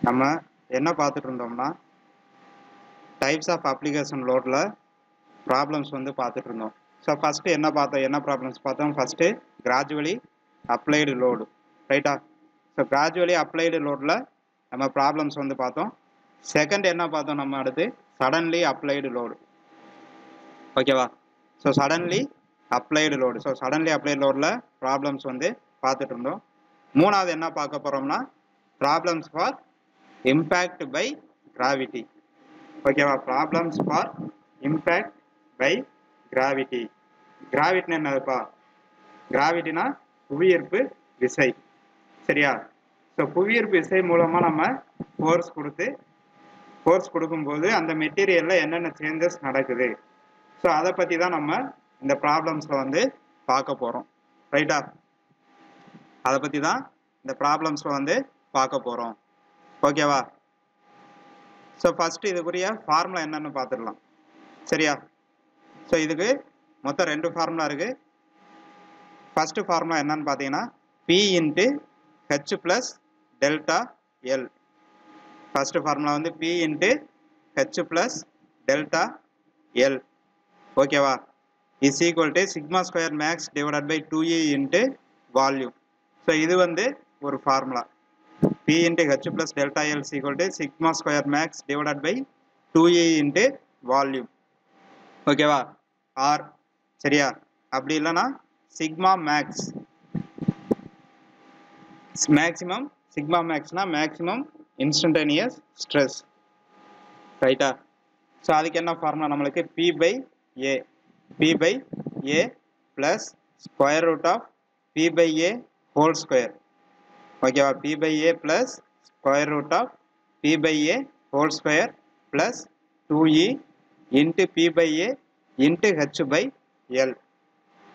நம்ம என்ன பார்த்துட்டு இருந்தோம்னா டைப்ஸ் ஆஃப் அப்ளிகேஷன் லோடில் ப்ராப்ளம்ஸ் வந்து பார்த்துட்டு இருந்தோம். ஸோ ஃபஸ்ட்டு என்ன ப்ராப்ளம்ஸ் பார்த்தோம்? ஃபஸ்ட்டு கிராஜுவலி அப்ளைடு லோடு, ரைட்டா? ஸோ கிராஜுவலி அப்ளைடு லோடில் நம்ம ப்ராப்ளம்ஸ் வந்து பார்த்தோம். செகண்ட் என்ன பார்த்தோம் நம்ம அடுத்து? சடன்லி அப்ளைடு லோடு, ஓகேவா? So suddenly applied load, so suddenly applied லோடில் ப்ராப்ளம்ஸ் வந்து பார்த்துட்டு இருந்தோம். மூணாவது என்ன பார்க்க போகிறோம்னா problems for impact by gravity, ஓகேவா? Problems for impact by gravity. கிராவிட்டினா என்னதுப்பா? கிராவிட்டினா புவியீர்ப்பு விசை, சரியா? ஸோ புவியீர்ப்பு விசை மூலமாக நம்ம ஃபோர்ஸ் கொடுக்கும்போது அந்த மெட்டீரியலில் என்னென்ன சேஞ்சஸ் நடக்குது, ஸோ அதை பற்றி தான் நம்ம இந்த ப்ராப்ளம்ஸில் வந்து பார்க்க போகிறோம், ரைட்டா? அதை பற்றி தான் இந்த ப்ராப்ளம்ஸில் வந்து பார்க்க போகிறோம், ஓகேவா? ஸோ ஃபஸ்ட்டு இதுக்குரிய ஃபார்முலா என்னன்னு பார்த்துடலாம், சரியா? ஸோ இதுக்கு மொத்தம் 2 ஃபார்முலா இருக்குது. ஃபஸ்ட்டு ஃபார்முலா என்னன்னு பார்த்தீங்கன்னா P into H plus delta L. First formula வந்து P into H plus delta L, ஓகேவா? Is equal to sigma square max divided by 2E into volume. So இது வந்து ஒரு formula. P into H plus delta L is equal to sigma square max divided by 2E into volume, ஓகேவா? Or சரியா? அப்படி இல்லைன்னா sigma max, maximum sigma மேக்ஸ்னா maximum instantaneous stress, ரைட்டா? So அதுக்கு என்ன ஃபார்முலா நம்மளுக்கு? P by A plus square root of P by A whole square, ஓகேவா? P by A plus square root of P by A whole square plus 2E into P by A into H by L.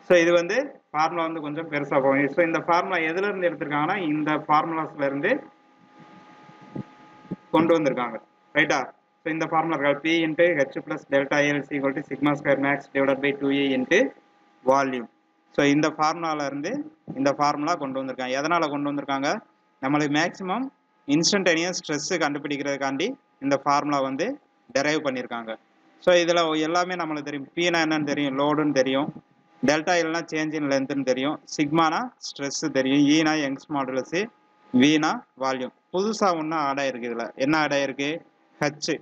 So இது வந்து formula வந்து கொஞ்சம் பெருசாக போகும். So இந்த formula எதுலேருந்து எடுத்திருக்காங்கன்னா இந்த ஃபார்முலாஸ்லேருந்து கொண்டு வந்திருக்காங்க, ரைட்டா? ஸோ இந்த ஃபார்முலா இருக்கா? P into H plus delta L is equal to sigma square max divided by 2E into volume. So இந்த ஃபார்முலாவிலேருந்து இந்த ஃபார்முலா கொண்டு வந்திருக்காங்க. எதனால் கொண்டு வந்திருக்காங்க? நம்மளுக்கு மேக்ஸிமம் இன்ஸ்டன்டேனியஸ் ஸ்ட்ரெஸ்ஸு கண்டுபிடிக்கிறதுக்காண்டி இந்த ஃபார்முலா வந்து டெரைவ் பண்ணியிருக்காங்க. ஸோ இதில் எல்லாமே நம்மளுக்கு தெரியும். பீனா என்னன்னு தெரியும், லோடுன்னு தெரியும். டெல்டா எல்னா சேஞ்ச் இன் லென்த்துன்னு தெரியும். சிக்மானா ஸ்ட்ரெஸ்ஸு தெரியும். ஈனா யங்ஸ் மாடுலஸு, வீனா வால்யூம். புதுசாக ஒன்று ஆட் ஆயிருக்கு. இதில் என்ன ஆட் ஆயிருக்கு? ஹச்,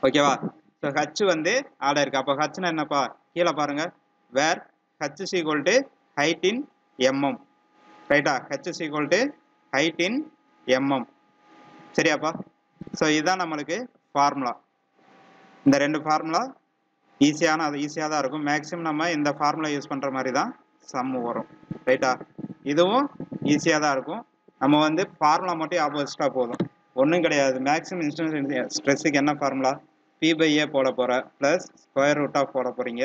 ஓகேவா? ஸோ ஹச் வந்து ஆட் ஆயிருக்கு. அப்போ ஹச்னா என்னப்பா? கீழே பாருங்கள், where H is equal to height in MM, ரைட்டா? H is equal to height in MM, சரியாப்பா? ஸோ இதுதான் நம்மளுக்கு ஃபார்முலா. இந்த 2 ஃபார்முலா ஈஸியாக தான் இருக்கும். மேக்ஸிமம் நம்ம இந்த ஃபார்முலா யூஸ் பண்ணுற மாதிரி தான் சம்மு வரும், ரைட்டா? இதுவும் ஈஸியாக தான் இருக்கும். நம்ம வந்து ஃபார்முலா மட்டும் ஆப்போசிட்டாக போதும், ஒன்றும் கிடையாது. மேக்ஸிமம் இன்ஸ்டன்ட் ஸ்ட்ரெஸ்ஸுக்கு என்ன ஃபார்முலா? P by A போட போகிற ப்ளஸ் ஸ்கொயர் ரூட் ஆஃப் போட போகிறீங்க,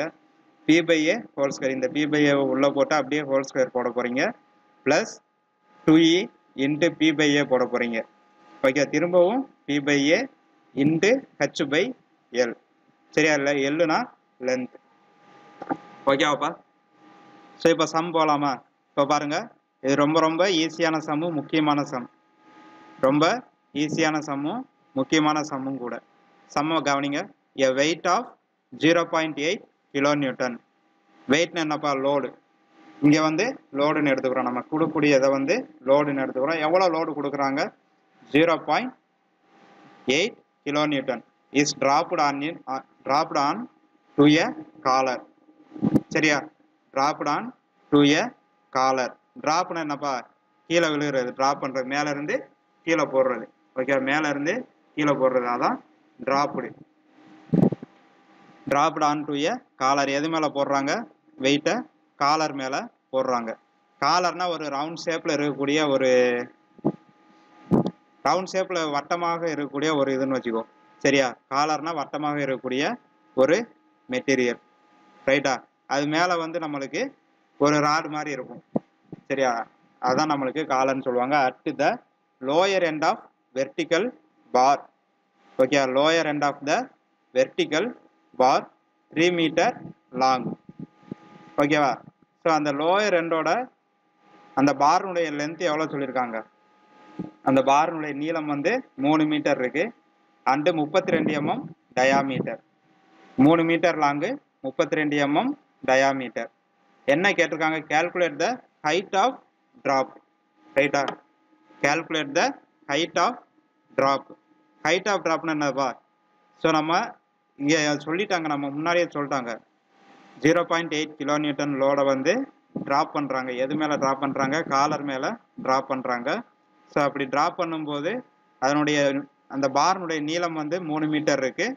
P by A whole square. இந்த P by A உள்ளே போட்டு அப்படியே ஹோல் ஸ்கொயர் போட போகிறீங்க, plus 2E into P by A போட போகிறீங்க, ஓகே? திரும்பவும் P by A into H by L, சரியா? இல்லை எல்லுனா லென்த், ஓகேவாப்பா? ஸோ இப்போ சம் போகலாமா? இப்போ பாருங்கள், இது ரொம்ப ஈஸியான சம்மும் முக்கியமான சம், ரொம்ப ஈஸியான சம்மும் முக்கியமான சம்மும் கூட. சம்மை கவனிங்க. எ வெயிட் ஆஃப் 0.8 kN. வெயிட்னு என்னப்பா? லோடு. இங்கே வந்து லோடுன்னு எடுத்துக்கிறோம். நம்ம கொடுக்கக்கூடிய இதை வந்து லோடுன்னு எடுத்துக்கிறோம். எவ்வளோ லோடு கொடுக்குறாங்க? 0.8 kN is dropped on to a collar, சரியா? dropped on to a collar. ட்ராப்னு என்னப்பா? கீழே விழுகிறது. ட்ராப் பண்ணுறது, மேலேருந்து கீழே போடுறது, ஓகே? மேலேருந்து கீழே போடுறது, அதான் dropped on to a collar. எது மேலே போடுறாங்க? வெயிட்டை காலர் மேலே போடுறாங்க. காலர்னா ஒரு ரவுண்ட் ஷேப்பில் இருக்கக்கூடிய வட்டமாக இருக்கக்கூடிய ஒரு இதுன்னு வச்சுக்கோ, சரியா? காலர்னா வட்டமாக இருக்கக்கூடிய ஒரு மெட்டீரியல், ரைட்டா? அது மேலே வந்து நம்மளுக்கு ஒரு ராடு மாதிரி இருக்கும், சரியா? அதுதான் நம்மளுக்கு காலர்னு சொல்லுவாங்க. At the lower end of vertical bar, okay? Lower end of the vertical bar 3 metre long, ஓகேவா? ஸோ அந்த லோயர் எண்டோட அந்த பார்னுடைய லென்த் எவ்வளோ சொல்லியிருக்காங்க? அந்த பாரினுடைய நீளம் வந்து 3 மீட்டர் இருக்கு and 32 mm diameter. 3 metre long, 32 mm diameter. என்ன கேட்டிருக்காங்க? Calculate the height of drop. ரைட்டா? Calculate the height of drop. Height of டிராப்னு என்னப்பா? ஸோ நம்ம இங்கே சொல்லிட்டாங்க, நம்ம முன்னாடியே சொல்லிட்டாங்க. 0.8 kN லோடை வந்து ட்ராப் பண்ணுறாங்க. எது மேலே ட்ராப் பண்ணுறாங்க? காலர் மேலே ட்ராப் பண்ணுறாங்க. ஸோ அப்படி ட்ராப் பண்ணும்போது அதனுடைய அந்த பார்னுடைய நீளம் வந்து 3 மீட்டர் இருக்கு,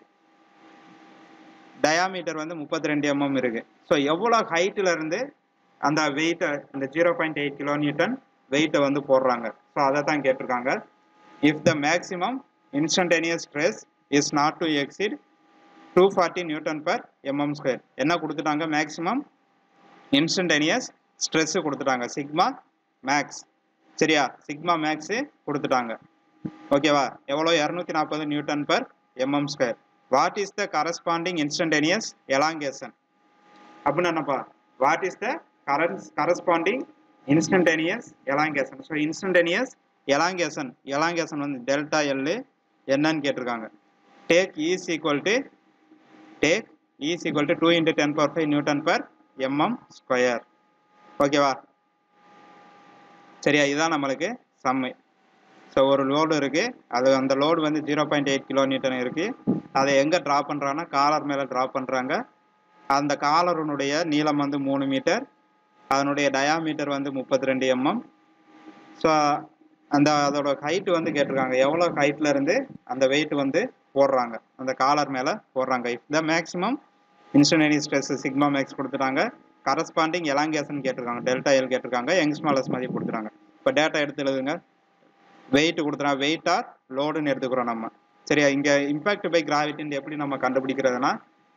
டயாமீட்டர் வந்து 32 mm இருக்கு. ஸோ எவ்வளோ ஹைட்டில் இருந்து அந்த வெயிட்டை, இந்த 0.8 kN வெயிட்டை வந்து போடுறாங்க. ஸோ அதை தான் கேட்டிருக்காங்க. If the maximum instantaneous stress is not to exceed 240 Nm². என்ன கொடுத்துட்டாங்க? மேக்ஸிமம் இன்ஸ்டன்டேனியஸ் ஸ்ட்ரெஸ் கொடுத்துட்டாங்க, சிக்மா மேக்ஸ். சரியா? சிக்மா மேக்ஸ் கொடுத்துட்டாங்க. ஓகேவா? எவ்வளோ? 240 Nm². What is the corresponding instantaneous elongation அப்படின்னு என்னப்பா? What is the corresponding instantaneous elongation? So instantaneous elongation வந்து டெல்டா எல் என்னன்னு கேட்டிருக்காங்க. Take is equal to 2 × 10⁵ Nm². ஓகேவா? சரியா? இதுதான் நம்மளுக்கு சம்மு. ஸோ ஒரு லோடு இருக்குது, அது அந்த லோடு வந்து 0.8 kN இருக்குது. அதை எங்கே ட்ராப் பண்ணுறாங்கன்னா காலர் மேலே ட்ராப் பண்ணுறாங்க. அந்த காலருனுடைய நீளம் வந்து 3 மீட்டர், அதனுடைய டயாமீட்டர் வந்து 32 mm. ஸோ அதோட ஹைட்டு வந்து கேட்டிருக்காங்க, எவ்வளோ ஹைட்டில் இருந்து அந்த வெயிட் வந்து போடுறாங்க, அந்த காலர் மேலே போடுறாங்க. If the maximum instantaneous stress sigma max கொடுத்துட்டாங்க, கரஸ்பாண்டிங் எலாங்கேஷன் கேட்டிருக்காங்க, டெல்டா எல் கேட்டிருக்காங்க, யங்ஸ் மாடல்ஸ் மதிப்பு கொடுத்துட்டாங்க. இப்போ டேட்டா எடுத்து எழுதுங்க. வெயிட் கொடுத்துறாங்க, வெயிட் ஆர் லோடுன்னு எடுத்துக்கிறோம் நம்ம. சரியா? இங்கே இம்பாக்ட் பை கிராவிட்டின்னு எப்படி நம்ம கண்டுபிடிக்கிறதுனா,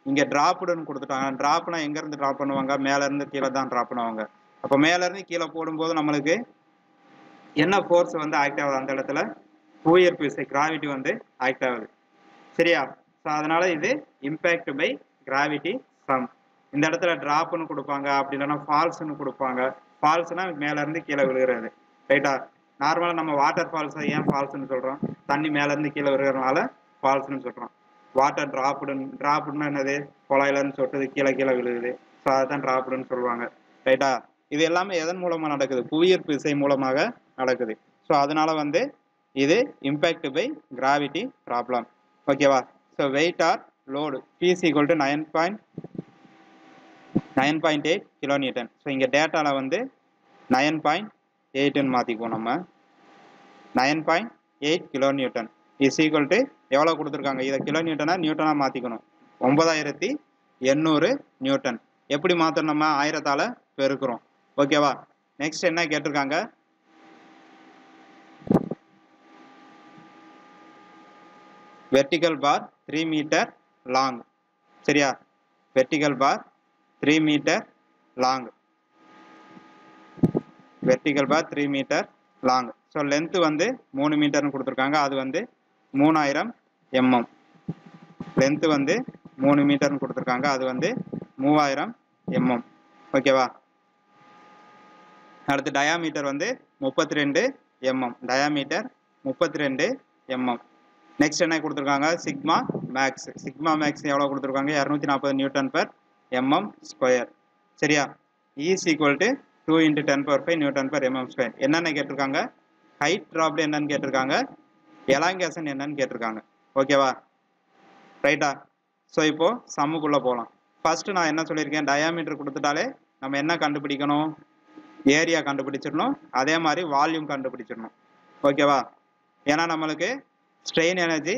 இங்கே ட்ராப்புடுன்னு கொடுத்துட்டாங்க. ட்ராப்னா எங்கேருந்து ட்ராப் பண்ணுவாங்க? மேலேருந்து கீழே தான் ட்ராப் பண்ணுவாங்க. அப்போ மேலேருந்து கீழே போடும்போது நம்மளுக்கு என்ன ஃபோர்ஸ் வந்து ஆக்ட் ஆகுது? அந்த இடத்துல புவியீர்ப்பு விசை, கிராவிட்டி வந்து ஆக்ட் ஆகுது. சரியா? ஸோ அதனால இது இம்பேக்ட் பை கிராவிட்டி சம். இந்த இடத்துல டிராப்னு கொடுப்பாங்க, அப்படி இல்லைன்னா ஃபால்ஸ்னு கொடுப்பாங்க. ஃபால்ஸ்னா மேலேருந்து கீழே விழுகிறது. ரைட்டா? நார்மலாக நம்ம வாட்டர் ஃபால்ஸை ஏன் ஃபால்ஸ்னு சொல்கிறோம்? தண்ணி மேலேருந்து கீழே விழுகிறதுனால ஃபால்ஸ்னு சொல்கிறோம். வாட்டர் டிராப்டுன்னா என்னது? குழாயிலன்னு சொல்லிட்டு கீழே கீழே விழுகுது. ஸோ அதுதான் டிராப்டுன்னு சொல்லுவாங்க. ரைட்டா? இது எல்லாமே எதன் மூலமாக நடக்குது? புவியீர்ப்பு விசை மூலமாக நடக்குது. ஸோ அதனால வந்து இது இம்பேக்ட் பை கிராவிட்டி ப்ராப்ளம். ஓகேவா? So weight or load P is equal to 9.8 kN. So இங்கே டேட்டாவில் வந்து 9.8ன்னு மாற்றிக்குவோம் நம்ம. 9.8 kN இஸ் ஈக்குவல் டு எவ்வளோ கொடுத்துருக்காங்க? இதை நியூட்டனாக மாற்றிக்கணும். 9800 நியூட்டன். எப்படி மாற்றணும்? நம்ம 1000ஆல் பெருக்கிறோம். ஓகேவா? நெக்ஸ்ட் என்ன கேட்டிருக்காங்க? வெர்டிகல் பார் 3 மீட்டர் லாங். சரியா? வெர்டிகல் பார் 3 மீட்டர் லாங். வெர்டிகல் பார் 3 மீட்டர் லாங். ஸோ லென்த்து வந்து 3 மீட்டர்னு கொடுத்துருக்காங்க, அது வந்து 3000 mm. லென்த்து வந்து 3 மீட்டர்னு கொடுத்துருக்காங்க, அது வந்து 3000 mm. ஓகேவா? அடுத்து டயாமீட்டர் வந்து 32 mm. Diameter 32 mm. நெக்ஸ்ட் என்ன கொடுத்துருக்காங்க? Sigma maths. சிக்மா மேக்ஸ் எவ்வளோ கொடுத்துருக்காங்க? 240 Nm². சரியா? Is equal to 2 × 10⁵ Nm². என்னென்ன கேட்டிருக்காங்க? ஹைட் ட்ராப்டு என்னன்னு கேட்டிருக்காங்க, எலாங்கேஷன் என்னன்னு கேட்டிருக்காங்க. ஓகேவா? ரைட்டா? ஸோ இப்போ சம்முக்குள்ளே போகலாம். ஃபர்ஸ்ட் நான் என்ன சொல்லியிருக்கேன்? டயாமீட்டர் கொடுத்துட்டாலே நம்ம என்ன கண்டுபிடிக்கணும்? ஏரியா கண்டுபிடிச்சிடணும், அதே மாதிரி வால்யூம் கண்டுபிடிச்சிடணும். ஓகேவா? ஏன்னா நம்மளுக்கு ஸ்ட்ரெயின் எனர்ஜி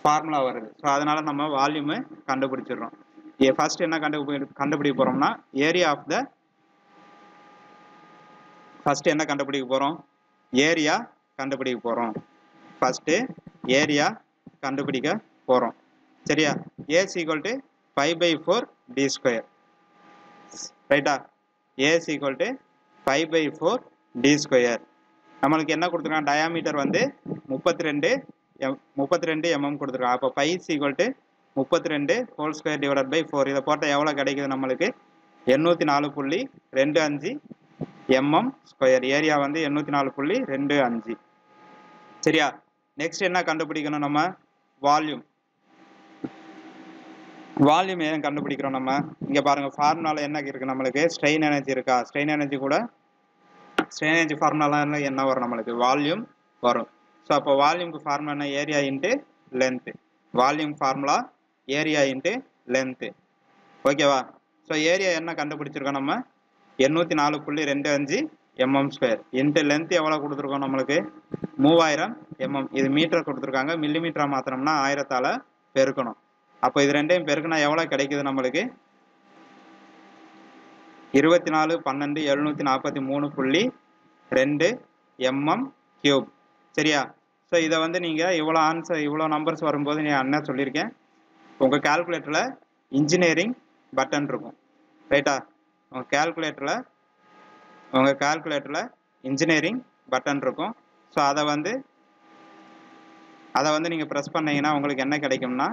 ஃபார்முலா வருது. ஸோ அதனால நம்ம வால்யூமு கண்டுபிடிச்சிடுறோம். ஃபர்ஸ்ட் என்ன கண்டுபிடிக்க போகிறோம்னா ஏரியா ஆஃப் த, ஃபர்ஸ்ட் என்ன கண்டுபிடிக்க போகிறோம்? ஏரியா கண்டுபிடிக்க போகிறோம். ஃபர்ஸ்ட்டு ஏரியா கண்டுபிடிக்க போகிறோம். சரியா? A is equal to 5/4 d². ரைட்டா? A is equal to 5/4 d². நம்மளுக்கு என்ன கொடுத்துருக்காங்க? டயாமீட்டர் வந்து 32 mm கொடுத்துருக்காங்க. அப்போ 5 is equal to 32² இதை போட்டால் எவ்வளோ கிடைக்குது நம்மளுக்கு? 804.25 mm². ஏரியா வந்து 804.25. சரியா? நெக்ஸ்ட் என்ன கண்டுபிடிக்கணும் நம்ம? வால்யூம். வால்யூம் ஏன் கண்டுபிடிக்கிறோம் நம்ம? இங்க பாருங்க ஃபார்முலால என்ன இருக்கு நம்மளுக்கு? ஸ்ட்ரெயின் எனர்ஜி இருக்கா? ஸ்ட்ரெயின் எனர்ஜி கூட ஸ்ட்ரெயின் எனர்ஜி ஃபார்முலா என்ன வரும் நம்மளுக்கு? வால்யூம் வரும். ஸோ அப்போ வால்யூம்க்கு ஃபார்முலா என்ன? Area into length. Volume formula area into length. ஓகேவா? ஸோ ஏரியா என்ன கண்டுபிடிச்சிருக்கோம் நம்ம? 804.25 mm². இன்ட்டு லென்த் எவ்வளோ கொடுத்துருக்கோம் நம்மளுக்கு? 3000 mm. இது மீட்டர் கொடுத்துருக்காங்க. மில்லிமீட்டரா மாத்தினோம்னா 1000ஆல பெருக்கணும். அப்போ இது ரெண்டையும் பெருக்கினா எவ்வளோ கிடைக்குது நம்மளுக்கு? 24,12,743.2 mm³. சரியா? ஸோ இதை வந்து நீங்கள் இவ்வளோ ஆன்சர் இவ்வளோ நம்பர்ஸ் வரும்போது நான் என்ன சொல்லியிருக்கேன், உங்கள் கால்குலேட்டரில் இன்ஜினியரிங் பட்டன் இருக்கும். ரைட்டா? உங்கள் கால்குலேட்டரில் இன்ஜினியரிங் பட்டன் இருக்கும். ஸோ அதை வந்து நீங்கள் ப்ரெஸ் பண்ணீங்கன்னா உங்களுக்கு என்ன கிடைக்கும்னா,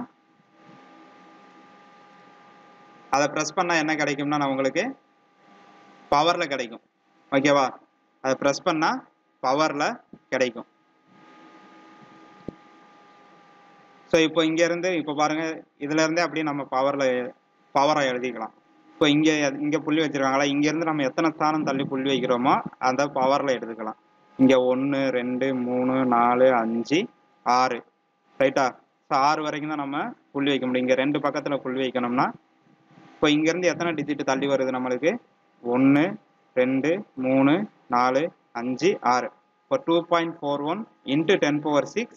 அதை ப்ரெஸ் பண்ணால் என்ன கிடைக்கும்னா நான் உங்களுக்கு பவரில் கிடைக்கும். ஓகேவா? அதை ப்ரெஸ் பண்ணால் பவரில் கிடைக்கும். ஸோ இப்போ இங்கேருந்து இப்போ பாருங்கள், இதுலேருந்தே அப்படியே நம்ம பவரை எழுதிக்கலாம். இப்போ இங்கே புள்ளி வச்சுருக்காங்களா, இங்கேருந்து நம்ம எத்தனை ஸ்தானம் தள்ளி புள்ளி வைக்கிறோமோ அந்த பவரில் எடுத்துக்கலாம். இங்கே 1 2 3 4 5 6. ரைட்டா? ஸோ 6 வரைக்கும் தான் நம்ம புள்ளி வைக்க முடியும். இங்கே 2 பக்கத்தில் புள்ளி வைக்கணும்னா இப்போ இங்கேருந்து எத்தனை டிஜிட் தள்ளி வருது நம்மளுக்கு? 1 2 3 4 5 6. இப்போ 2.41 × 10⁶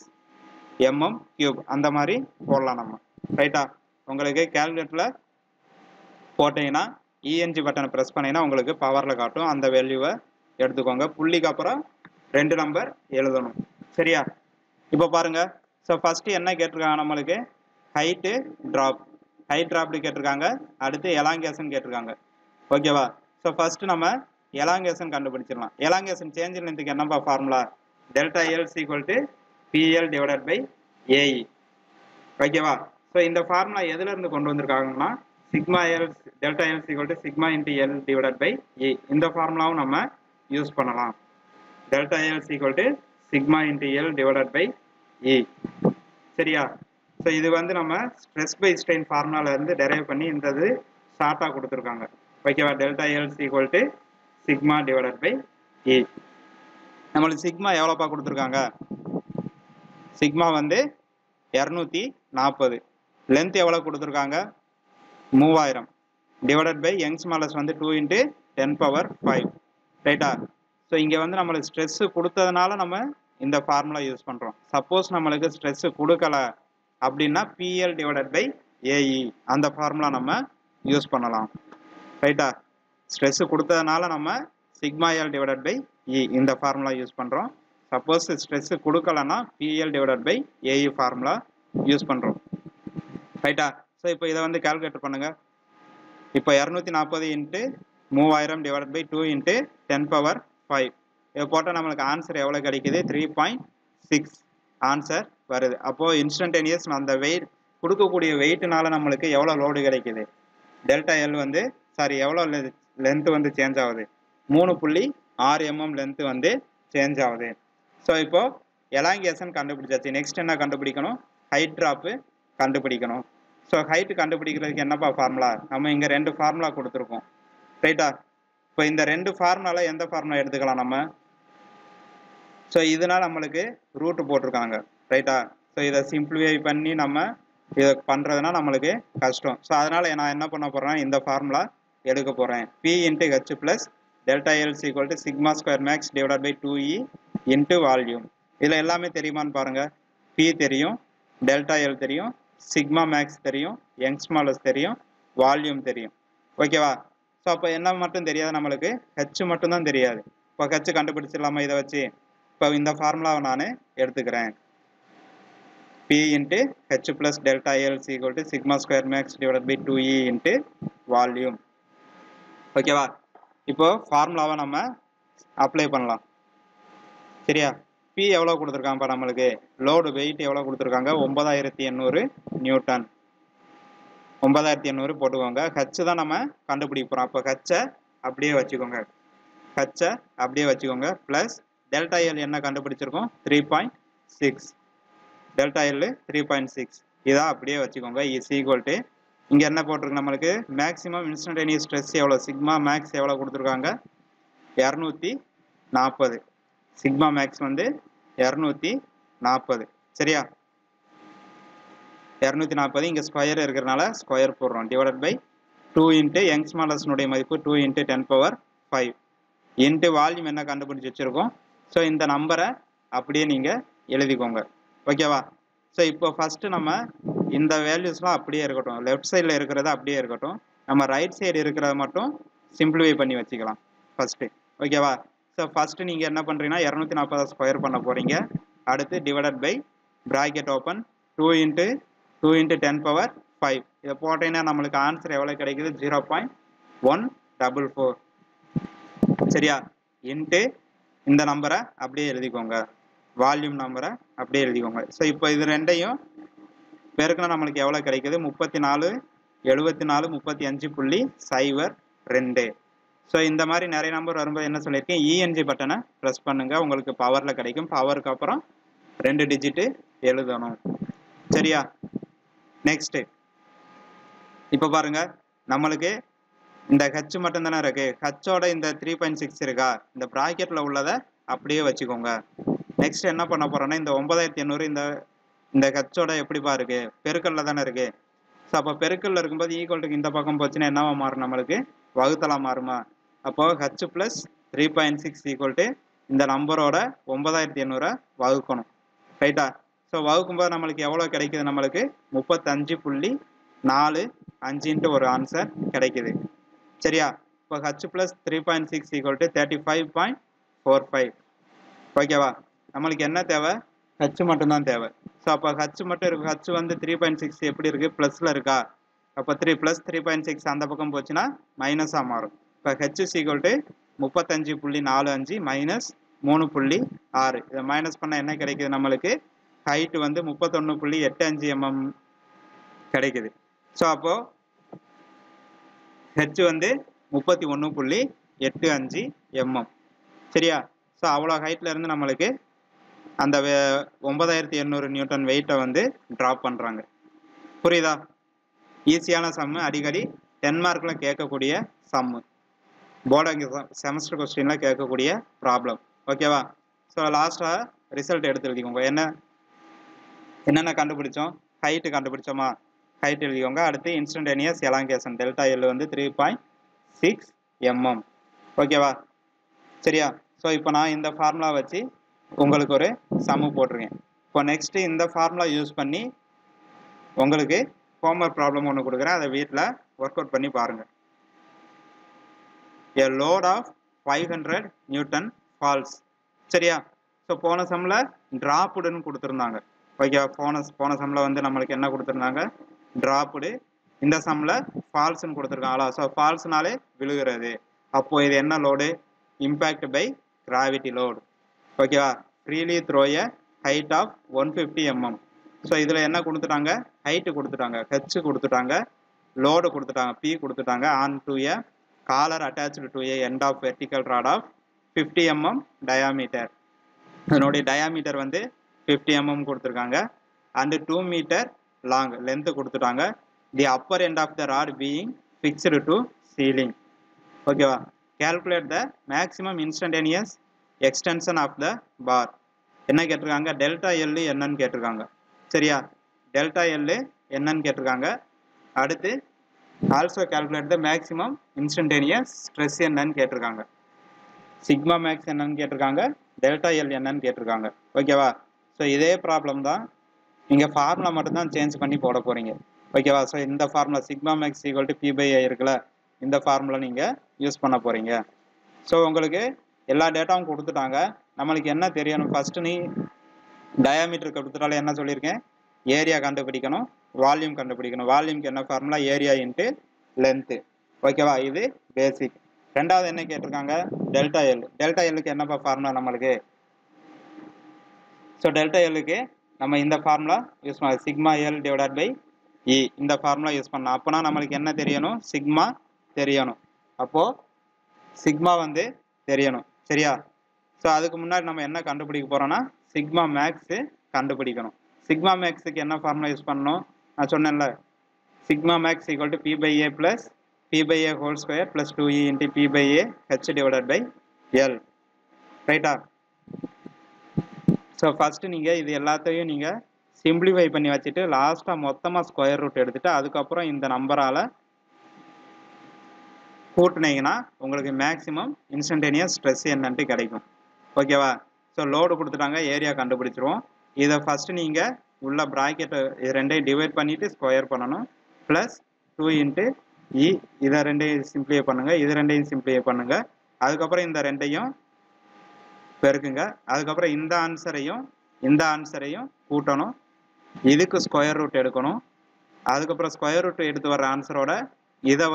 mm³ அந்த மாதிரி போடலாம் நம்ம. ரைட்டா? உங்களுக்கு கால்குலேட்டரில் போட்டீங்கன்னா இஎன்ஜி பட்டனை ப்ரெஸ் பண்ணிங்கன்னா உங்களுக்கு பவரில் காட்டும். அந்த வேல்யூவை எடுத்துக்கோங்க. புள்ளிக்கு அப்புறம் 2 நம்பர் எழுதணும். சரியா? இப்போ பாருங்க. ஸோ ஃபஸ்ட்டு என்ன கேட்டிருக்காங்க நம்மளுக்கு? Height drop. ஹைட் ட்ராப்டு கேட்டிருக்காங்க. அடுத்து எலாங்கேஷன் கேட்டிருக்காங்க. ஓகேவா? ஸோ ஃபஸ்ட்டு நம்ம எலாங்கேஷன் கண்டுபிடிச்சிடலாம். எலாங்கேஷன் சேஞ்ச் இன் லென்த்துக்கு என்னப்பா ஃபார்முலா? ΔL = PL/AE. ஓகேவா? ஸோ இந்த ஃபார்முலா எதுலேருந்து கொண்டு வந்திருக்காங்கன்னா, ΔL = σ × L/E. இந்த ஃபார்முலாவும் நம்ம யூஸ் பண்ணலாம். ΔL = σ × L/E. சரியா? ஸோ இது வந்து நம்ம ஸ்ட்ரெஸ் பை ஸ்ட்ரெயின் ஃபார்முலால இருந்து டெரைவ் பண்ணி இந்த இது ஷார்ட்டாக கொடுத்துருக்காங்க. ஓகேவா? ΔL = σ / E. நம்மளுக்கு சிக்மா எவ்வளோப்பா கொடுத்துருக்காங்க? சிக்மா வந்து 240. லென்த் எவ்வளோ கொடுத்துருக்காங்க? 3000 / யங்ஸ் மாடலஸ் வந்து 2 × 10⁵. ரைட்டா? ஸோ இங்கே வந்து நம்மளுக்கு ஸ்ட்ரெஸ்ஸு கொடுத்ததுனால நம்ம இந்த ஃபார்முலா யூஸ் பண்ணுறோம். சப்போஸ் நம்மளுக்கு ஸ்ட்ரெஸ்ஸு கொடுக்கல அப்படின்னா PL/AE அந்த ஃபார்முலா நம்ம யூஸ் பண்ணலாம். ரைட்டா? ஸ்ட்ரெஸ்ஸு கொடுத்ததுனால நம்ம σL/E இந்த ஃபார்முலா யூஸ் பண்ணுறோம். சப்போஸ் ஸ்ட்ரெஸ்ஸு கொடுக்கலன்னா PL/AE ஃபார்முலா யூஸ் பண்ணுறோம். ரைட்டா? ஸோ இப்போ இதை வந்து கால்குலேட் பண்ணுங்கள். இப்போ 240 × 3000 / 2 × 10⁵. இதை போட்டால் நம்மளுக்கு ஆன்சர் எவ்வளோ கிடைக்குது? 3.6 ஆன்சர் வருது. அப்போது இன்ஸ்டன்டேனியஸ் அந்த வெயிட் கொடுக்கக்கூடிய வெயிட்னால நம்மளுக்கு எவ்வளோ லோடு கிடைக்குது? ΔL வந்து எவ்வளோ லென்த் வந்து சேஞ்ச் ஆகுது? 3.6 mm லென்த் வந்து சேஞ்ச் ஆகுது. ஸோ இப்போ எலாங்கேஷன் கண்டுபிடிச்சாச்சு. நெக்ஸ்ட் என்ன கண்டுபிடிக்கணும்? ஹைட் ட்ராப்பு கண்டுபிடிக்கணும். ஸோ ஹைட் கண்டுபிடிக்கிறதுக்கு என்னப்பா ஃபார்முலா? நம்ம இங்கே 2 ஃபார்முலா கொடுத்துருக்கோம். ரைட்டா? இப்போ இந்த 2 ஃபார்முலாவில் எந்த ஃபார்முலா எடுத்துக்கலாம் நம்ம? ஸோ இதனால் நம்மளுக்கு ரூட்டு போட்டிருக்காங்க. ரைட்டா? ஸோ இதை சிம்பிளிஃபை பண்ணி நம்ம இதை பண்ணுறதுனா நம்மளுக்கு கஷ்டம். ஸோ அதனால் நான் என்ன பண்ண போகிறேன்? இந்த ஃபார்முலா எடுக்க போகிறேன். P × H + ΔL = σ² max / 2E × volume. இதில் எல்லாமே தெரியுமான்னு பாருங்கள். P தெரியும், ΔL தெரியும், சிக்மா மேக்ஸ் தெரியும், யங்ஸ் மாடலஸ் தெரியும், வால்யூம் தெரியும். ஓகேவா? ஸோ அப்போ என்ன மட்டும் தெரியாது நம்மளுக்கு? ஹெச் மட்டும்தான் தெரியாது. இப்போ ஹெச் கண்டுபிடிச்சிடலாமா இதை வச்சு? இப்போ இந்த ஃபார்முலாவை நான் எடுத்துக்கிறேன். P × H + ΔL = σ² max / 2E × volume. ஓகேவா? இப்போ ஃபார்முலாவை நம்ம அப்ளை பண்ணலாம். சரியா? P எவ்வளோ கொடுத்துருக்காங்கப்பா நம்மளுக்கு? லோடு வெயிட் எவ்வளோ கொடுத்துருக்காங்க? 9800 நியூட்டன். 9800 போட்டுக்கோங்க. ஹச் தான் நம்ம கண்டுபிடிக்க போகிறோம். அப்போ ஹச்சை அப்படியே வச்சுக்கோங்க. ப்ளஸ் ΔL என்ன கண்டுபிடிச்சிருக்கோம்? Six, delta L 3.6. இதான் அப்படியே வச்சுக்கோங்க. இஸ் ஈக்குவல் டு இங்கே என்ன போட்டிருக்கு நம்மளுக்கு மேக்ஸிமம் இன்ஸ்டன்டேனியஸ் ஸ்ட்ரெஸ் எவ்வளோ, சிக்மா மேக்ஸ் எவ்வளோ கொடுத்துருக்காங்க 240. சிக்மா மேக்ஸ் வந்து 240. சரியா, 240 இங்கே ஸ்கொயர் இருக்கிறனால ஸ்கொயர் போடுறோம். டிவைடட் பை 2 இன்ட்டு யங் ஸ்மாலர்ஸ்னுடைய மதிப்பு 2 இன்ட்டு 10⁵ இன்ட்டு வால்யூம் என்ன கண்டுபிடிச்சி வச்சுருக்கோம். ஸோ இந்த நம்பரை அப்படியே நீங்கள் எழுதிக்கோங்க. ஓகேவா. ஸோ இப்போ ஃபஸ்ட்டு நம்ம இந்த வேல்யூஸ்லாம் அப்படியே இருக்கட்டும், லெஃப்ட் சைடில் இருக்கிறது அப்படியே இருக்கட்டும், நம்ம ரைட் சைடு இருக்கிறத மட்டும் சிம்பிளிஃபை பண்ணி வச்சுக்கலாம் ஃபஸ்ட்டு. ஓகேவா. ஸோ ஃபஸ்ட்டு நீங்கள் என்ன பண்ணுறீங்கன்னா 240 ஸ்கொயர் பண்ண போகிறீங்க. அடுத்து divided by bracket open 2 into 10⁵. இதை போட்டீங்கன்னா நம்மளுக்கு ஆன்சர் எவ்வளோ கிடைக்குது 0.144. சரியா, இன்ட்டு இந்த நம்பரை அப்படியே எழுதிக்கோங்க, வால்யூம் நம்பரை அப்படியே எழுதிக்கோங்க. ஸோ இப்போ இது ரெண்டையும் பெருக்கினா நம்மளுக்கு எவ்வளோ கிடைக்குது 34 74 35.02. ஸோ இந்த மாதிரி நிறைய நம்பர் வரும்போது என்ன சொல்லியிருக்கேன், இஎன்ஜி பட்டனை ப்ரெஸ் பண்ணுங்கள், உங்களுக்கு பவரில் கிடைக்கும். பவருக்கு அப்புறம் 2 டிஜிட்டு எழுதணும். சரியா. நெக்ஸ்ட்டு இப்போ பாருங்க, நம்மளுக்கு இந்த ஹச் மட்டும் தானே இருக்கு, ஹச்சோட இந்த 3.6 இருக்கா, இந்த ப்ராக்கெட்டில் உள்ளதை அப்படியே வச்சுக்கோங்க. நெக்ஸ்ட் என்ன பண்ண போறோம்னா இந்த 9800 இந்த ஹச்சோட எப்படிப்பா இருக்கு, பெருக்கல்ல தானே இருக்கு. ஸோ அப்போ பெருக்கல்ல இருக்கும்போது ஈக்குவல்ட்டுக்கு இந்த பக்கம் போச்சுன்னா என்னவா மாறும், நம்மளுக்கு வகுத்தலா மாறுமா. அப்போ ஹச் ப்ளஸ் 3.6 ஈக்குவல் டு இந்த நம்பரோட 9800 வகுக்கணும். ரைட்டா. ஸோ வகுக்கும்போது நம்மளுக்கு எவ்வளோ கிடைக்குது, நம்மளுக்கு 35.45 ஒரு ஆன்சர் கிடைக்குது. சரியா. இப்போ ஹச் ப்ளஸ் 3.6 ஈக்குவல் டு 35.45. ஓகேவா. நம்மளுக்கு என்ன தேவை, ஹச் மட்டும்தான் தேவை. ஸோ அப்போ ஹச் மட்டும் இருக்கு. ஹச் வந்து 3.6 எப்படி இருக்கு, ப்ளஸில் இருக்கா. அப்போ 3 + 3.6 அந்த பக்கம் போச்சுன்னா மைனஸாக மாறும். இப்போ ஹச் ஈக்குவல் டு 35.45 மைனஸ் 3.6. இதை மைனஸ் பண்ணால் என்ன கிடைக்குது, நம்மளுக்கு ஹைட்டு வந்து 31.85 mm கிடைக்குது. ஸோ அப்போ ஹெச் வந்து 31.85 mm. சரியா. ஸோ அவ்வளோ ஹைட்ல இருந்து நம்மளுக்கு அந்த 9800 நியூட்டன் வெயிட்டை வந்து ட்ராப் பண்ணுறாங்க. புரியுதா. ஈஸியான சம்மு, அடிக்கடி 10 மார்க்கில் கேட்கக்கூடிய சம்மு, போர்டு செமஸ்டர் கொஸ்டினில் கேட்கக்கூடிய ப்ராப்ளம். ஓகேவா. ஸோ லாஸ்ட்டாக ரிசல்ட் எடுத்து எழுதிக்கோங்க. என்னென்ன கண்டுபிடிச்சோம், ஹைட்டு கண்டுபிடிச்சோமா, ஹைட் எழுதிக்கோங்க. அடுத்து இன்ஸ்டன்டேனியஸ் எலாங்கேஷன் டெல்டா எல் வந்து 3.6 mm. ஓகேவா. சரியா. ஸோ இப்போ நான் இந்த ஃபார்முலா வச்சு உங்களுக்கு ஒரு சம்மு போட்டிருக்கேன். இப்போ நெக்ஸ்ட்டு இந்த ஃபார்முலா யூஸ் பண்ணி உங்களுக்கு ஹோம்ஒர்க் ப்ராப்ளம் ஒன்று கொடுக்குறேன், அதை வீட்டில் ஒர்க் அவுட் பண்ணி பாருங்கள். A load of 500 Newton falls. சரியா. ஸோ போன சம்மில் ட்ராப்புடுன்னு கொடுத்துருந்தாங்க. ஓகே, போன சம்மில் வந்து நம்மளுக்கு என்ன கொடுத்துருந்தாங்க, ட்ராப்புடு. இந்த சம்மில் ஃபால்ஸ்ன்னு கொடுத்துருக்காங்களா. ஸோ ஃபால்ஸ்னாலே விழுகிறது. அப்போது இது என்ன load, impact by gravity load. ஓகேவா. Freely throw a height of 150 mm. So இதில் என்ன கொடுத்துட்டாங்க, ஹைட்டு கொடுத்துட்டாங்க, ஹெச் கொடுத்துட்டாங்க, லோடு கொடுத்துட்டாங்க, பி கொடுத்துட்டாங்க, on to a collar attached to a end of vertical rod of 50 mm diameter. இதனுடைய டயாமீட்டர் வந்து 50 mm கொடுத்துருக்காங்க. அண்டு 2 மீட்டர் லாங் லென்த்து கொடுத்துட்டாங்க. The upper end of the rod being fixed to ceiling. ஓகேவா. Calculate the maximum instantaneous extension of the bar. என்ன கேட்டிருக்காங்க, delta L என்னன்னு கேட்டிருக்காங்க. சரியா. டெல்டா எல் என்னன்னு கேட்டிருக்காங்க. அடுத்து also calculate the maximum instantaneous stress என்னன்னு கேட்டிருக்காங்க. சிக்மா மேக்ஸ் என்னன்னு கேட்டிருக்காங்க, டெல்டா எல் என்னன்னு கேட்டிருக்காங்க. ஓகேவா. ஸோ இதே ப்ராப்ளம் தான், நீங்கள் ஃபார்முலா மட்டும்தான் சேஞ்ச் பண்ணி போட போகிறீங்க. ஓகேவா. ஸோ இந்த formula sigma max equal to P/A இருக்குல்ல, இந்த ஃபார்முலா நீங்கள் யூஸ் பண்ண போகிறீங்க. ஸோ உங்களுக்கு எல்லா டேட்டாவும் கொடுத்துட்டாங்க. நம்மளுக்கு என்ன தெரியணும், ஃபஸ்ட்டு நீ டயாமீட்டர் கொடுத்துட்டாலே என்ன சொல்லியிருக்கேன், ஏரியா கண்டுபிடிக்கணும், வால்யூம் கண்டுபிடிக்கணும். வால்யூம்க்கு என்ன ஃபார்முலா, ஏரியா இன்ட்டு லென்த்து. ஓகேவா. இது பேசிக். ரெண்டாவது என்ன கேட்டிருக்காங்க, டெல்டா எல். டெல்டா எல்லுக்கு என்னப்பா ஃபார்முலா நம்மளுக்கு. ஸோ டெல்டா எல்லுக்கு நம்ம இந்த ஃபார்முலா யூஸ் பண்ண, சிக்மா எல் டிவைடட் பை இ, இந்த ஃபார்முலா யூஸ் பண்ணலாம். அப்போனா நம்மளுக்கு என்ன தெரியணும், சிக்மா தெரியணும். அப்போது சிக்மா வந்து தெரியணும். சரியா. ஸோ அதுக்கு முன்னாடி நம்ம என்ன கண்டுபிடிக்க போகிறோம்னா சிக்மா மேக்ஸு கண்டுபிடிக்கணும். சிக்மா மேக்ஸுக்கு என்ன ஃபார்முலா யூஸ் பண்ணணும்? நான் சொன்னேன்ல, sigma max equal to P by A plus P by A whole square plus 2e into P by A H divided by L. ரைட்டா? ஸோ ஃபஸ்ட்டு நீங்கள் இது எல்லாத்தையும் நீங்கள் சிம்பிளிஃபை பண்ணி வச்சுட்டு லாஸ்ட்டாக மொத்தமாக ஸ்கொயர் ரூட் எடுத்துகிட்டு அதுக்கப்புறம் இந்த நம்பரால் கூட்டினீங்கன்னா உங்களுக்கு மேக்ஸிமம் இன்ஸ்டன்டேனியஸ் ஸ்ட்ரெஸ் என்னன்ட்டு கிடைக்கும். ஓகேவா? ஸோ லோடு கொடுத்துட்டாங்க, ஏரியா கண்டுபிடிச்சிருவோம். இதை ஃபஸ்ட்டு நீங்கள் உள்ள ப்ராக்கெட்டை இது ரெண்டையும் டிவைட் பண்ணிவிட்டு ஸ்கொயர் பண்ணணும். ப்ளஸ் 2 இன்ட்டு இ, இதை ரெண்டையும் சிம்பிளிஃபை பண்ணுங்கள், இது ரெண்டையும் சிம்பிளிஃபை பண்ணுங்கள். அதுக்கப்புறம் இந்த ரெண்டையும் பெருக்குங்க. அதுக்கப்புறம் இந்த ஆன்சரையும் கூட்டணும். இதுக்கு ஸ்கொயர் ரூட் எடுக்கணும். அதுக்கப்புறம் ஸ்கொயர் ரூட் எடுத்து வர ஆன்சரோட இதை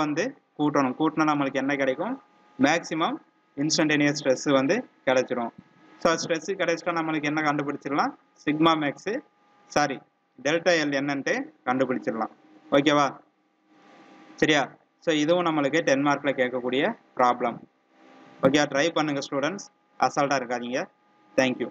கூட்டணும். கூட்டினா நம்மளுக்கு என்ன கிடைக்கும்? மேக்ஸிமம் இன்ஸ்டன்டேனியஸ் ஸ்ட்ரெஸ் கிடைச்சிரும். ஸோ ஸ்ட்ரெஸ்ஸு கிடைச்சிட்டா நம்மளுக்கு என்ன கண்டுபிடிச்சிடலாம்? சிக்மா மேக்ஸு டெல்டா எல் என்னன்ட்டு கண்டுபிடிச்சிடலாம். ஓகேவா? சரியா? ஸோ இதுவும் நம்மளுக்கு 10 மார்க்கில் கேட்கக்கூடிய ப்ராப்ளம். ஓகே, ட்ரை பண்ணுங்கள் ஸ்டூடெண்ட்ஸ், அசால்ட்டாக இருக்காதீங்க. தேங்க்யூ.